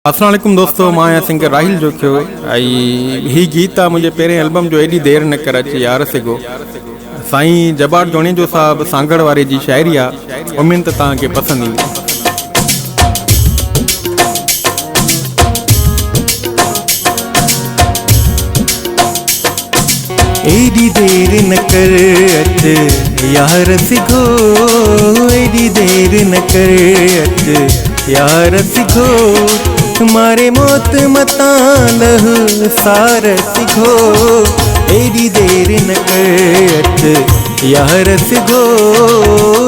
अस्सलाम वालेकुम दोस्तों, मां सिंगर राहिल जो कयो ही गीत आहे मुंहिंजे पहिरें एल्बम जो एॾी देरि न कर अचे यार सिगो साईं जबार जोणी जो साहब सांगड़ वारे जी शाइरी आहे। उम्मीद त तव्हांखे पसंदि ईंदी। एडी देर न कर अच यार सिगो, एडी देर न कर अच यार सिगो, मारे मौत मता लह सार सिगो। एडी देर न कर अच यार सिगो,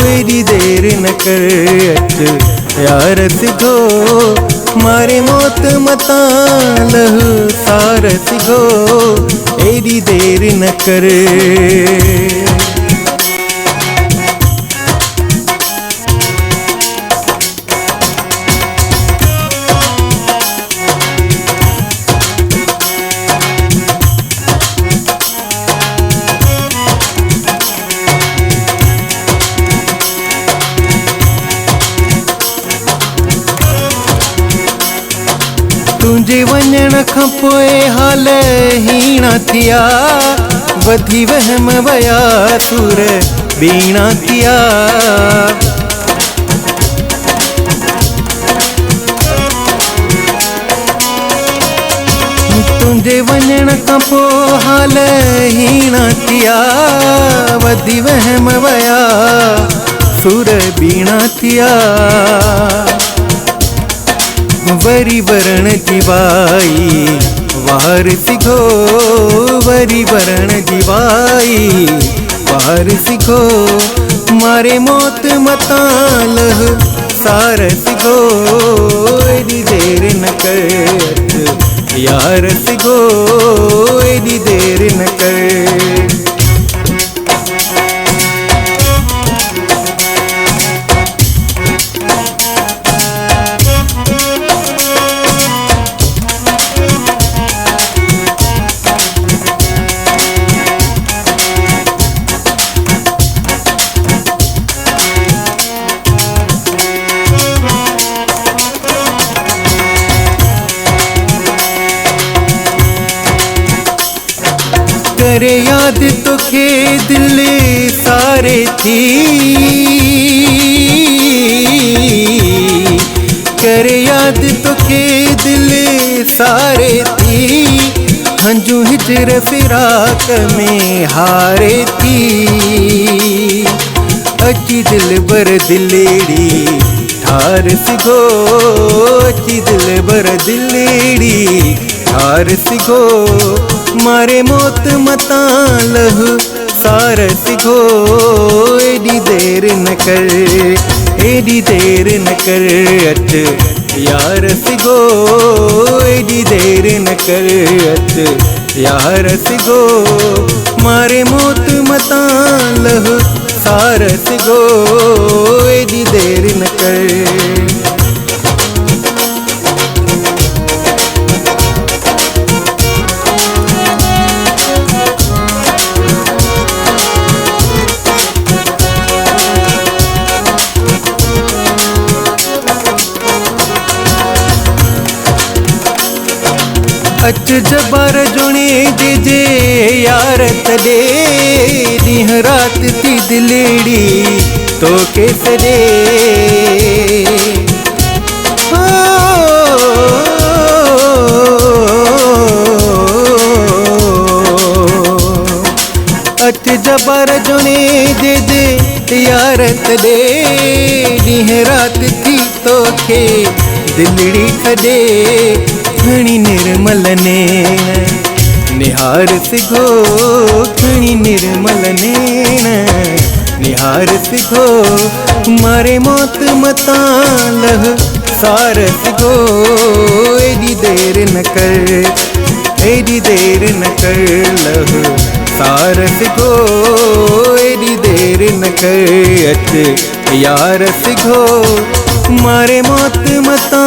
एडी देर न कर अच यार सिगो, मारे मौत मता लह सार सिगो। एडी देर न कर। तुंहिंजे वञण खां पोइ हाल हीणा थिया, वधी वहम वया सुर बीणा थिया। तुंहिंजे वञण खां पोइ हाल हीणा थिया, वधी वहम वया सुर बीणा थिया। वरी वरण जीवाई वार सिगो, वरी वरण जीवाई वार सिगो, मारे मौत मता लह सार सिगो। एडी देर न कर यार सिगो, एडी देर न कर। करे याद तोखे दिल सारे थी, करे याद तोखे दिल सारे थी, हंजू हिजर फिराक में हारे थी। अची दिल बर दिलेड़ी ठार सिगो, अची दिल बर दिलेड़ी ठार सिगो, मारे मौत मता लह सार सिगो। एडी देर न कर, एडी देर न कर अच यार सिगो, एडी देर न कर अच यार सिगो, मारे मौत मता लह सार सिगो। एडी देर न कर। अच जबार जोणे जे यार तॾे, ॾींहं राति थी दिलेड़ी तो के सॾे। अच जबार जोणे जे यार तॾे, ॾींहं राति थी तो के दिलड़ी खॾे। खणी निर्मल नैण निहार सिगो, खणी निर्मल नैण निहार सिगो, मारे मौत मता लह सार सिगो। एडी देर न कर, एडी देर न कर लह सार सिगो, एडी देर न कर अच यार सिगो, मारे मौत मता